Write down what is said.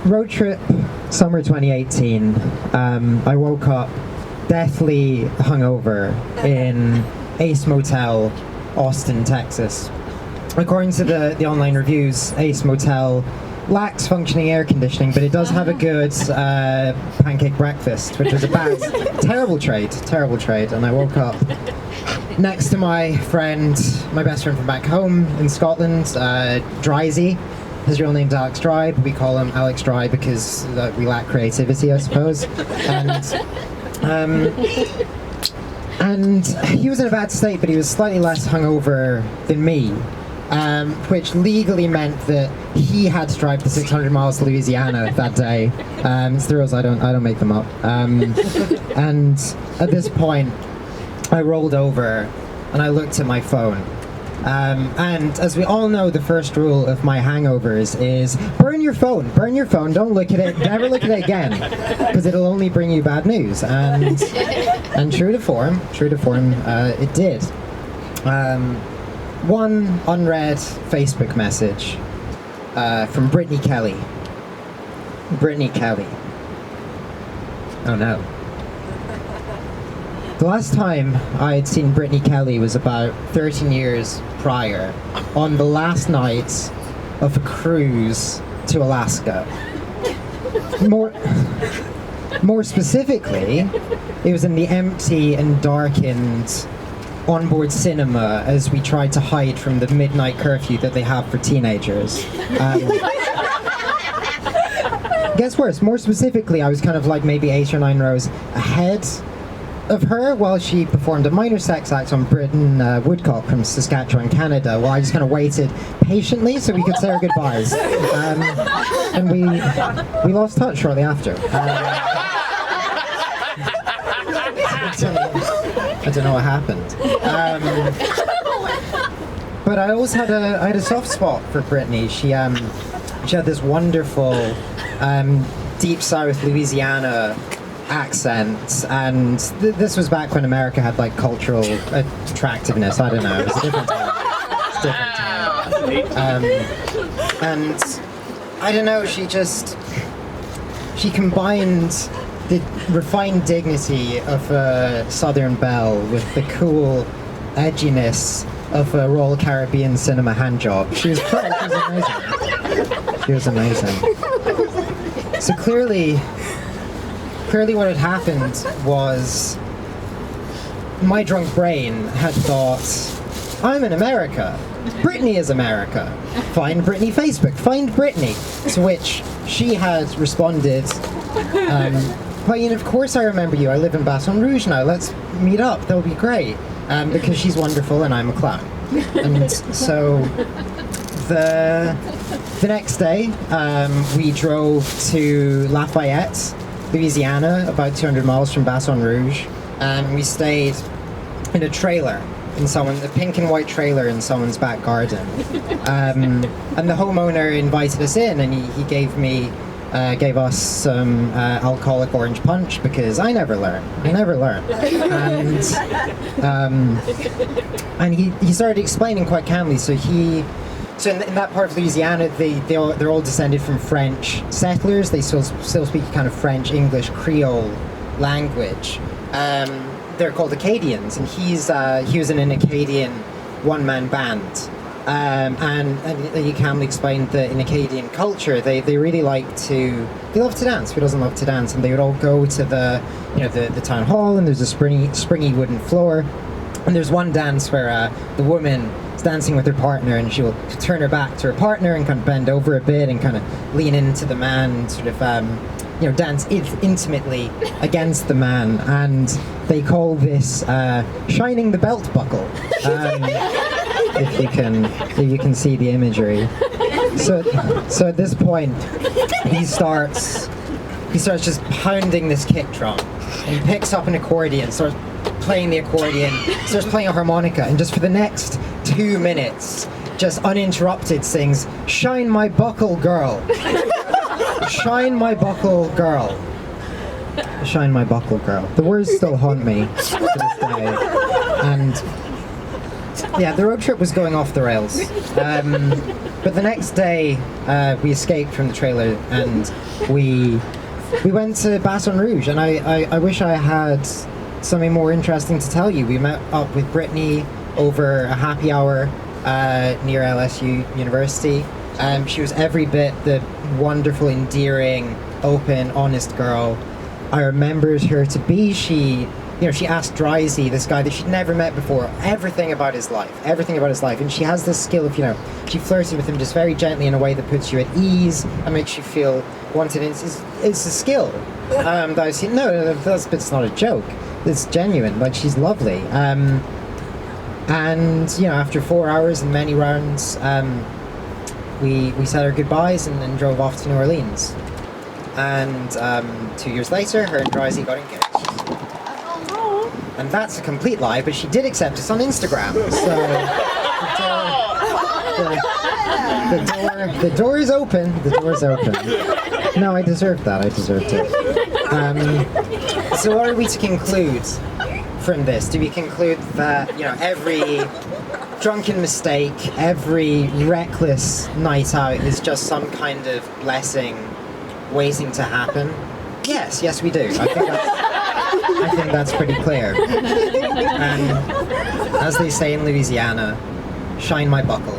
Road trip, summer 2018. I woke up deathly hungover in Ace Motel, Austin, Texas. According to the online reviews, Ace Motel lacks functioning air conditioning, but it does have a good pancake breakfast, which was a bad, terrible trade. And I woke up next to my best friend from back home in Scotland, Dryzy. His real name's Alex Dry, but we call him Alex Dry because we lack creativity, I suppose. And he was in a bad state, but he was slightly less hungover than me, which legally meant that he had to drive the 600 miles to Louisiana that day. It's the rules, I don't make them up. And at this point, I rolled over and I looked at my phone. And as we all know, the first rule of my hangovers is burn your phone, don't look at it, never look at it again, because it'll only bring you bad news. And true to form, it did. One unread Facebook message from Brittany Kelly. Oh no. The last time I had seen Brittany Kelly was about 13 years prior, on the last night of a cruise to Alaska. More specifically, it was in the empty and darkened onboard cinema as we tried to hide from the midnight curfew that they have for teenagers. Gets worse. More specifically, I was kind of like maybe 8 or 9 rows ahead of her while she performed a minor sex act on Britton Woodcock from Saskatchewan, Canada, while I just kind of waited patiently so we could say our goodbyes. And we lost touch shortly after. I don't know what happened. But I always had a soft spot for Brittany. She had this wonderful deep south Louisiana accent, and this was back when America had like cultural attractiveness. I don't know, it was a different time. And I don't know, she combined the refined dignity of a Southern belle with the cool edginess of a Royal Caribbean cinema handjob. She was amazing. So clearly what had happened was my drunk brain had thought, I'm in America. Brittany is America. Find Brittany Facebook. Find Brittany. To which she had responded, Ian, of course I remember you. I live in Baton Rouge now. Let's meet up. That'll be great. Because she's wonderful and I'm a clown. And so the next day, we drove to Lafayette, Louisiana, about 200 miles from Baton Rouge, and we stayed in a trailer, a pink and white trailer in someone's back garden. And the homeowner invited us in, and he gave us some alcoholic orange punch, because I never learn. And he started explaining quite calmly. So in that part of Louisiana, they're all descended from French settlers. They still speak a kind of French, English, Creole language. They're called Acadians, and he was in an Acadian one-man band. And he calmly explained that in Acadian culture, they really love to dance. Who doesn't love to dance? And they would all go to the town hall, and there's a springy wooden floor, and there's one dance where the woman is dancing with her partner, and she'll turn her back to her partner and kind of bend over a bit and kind of lean into the man, sort of dance intimately against the man, and they call this shining the belt buckle. If you can see the imagery. So at this point, he starts just pounding this kick drum, and he picks up an accordion, starts playing the accordion, starts playing a harmonica, and just for the next 2 minutes, just uninterrupted sings, "Shine my buckle, girl." Shine my buckle, girl. Shine my buckle, girl. The words still haunt me to this day. And yeah, the road trip was going off the rails. But But the next day, we escaped from the trailer and we went to Baton Rouge. And I wish I had something more interesting to tell you. We met up with Brittany over a happy hour near LSU University. She was every bit the wonderful, endearing, open, honest girl I remembered her to be. She asked Drizzy, this guy that she'd never met before, everything about his life. And she has this skill of, she flirted with him just very gently in a way that puts you at ease and makes you feel wanted. It's a skill. That I was, that's not a joke. It's genuine. Like, she's lovely. And, after 4 hours and many rounds, we said our goodbyes and drove off to New Orleans. And 2 years later, her and Drizzy got engaged. And that's a complete lie, but she did accept us on Instagram. So the door is open. The door is open. No, I deserved that. I deserved it. So what are we to conclude from this? Do we conclude that every drunken mistake, every reckless night out is just some kind of blessing waiting to happen? Yes, we do. I think that's pretty clear. And as they say in Louisiana, shine my buckle.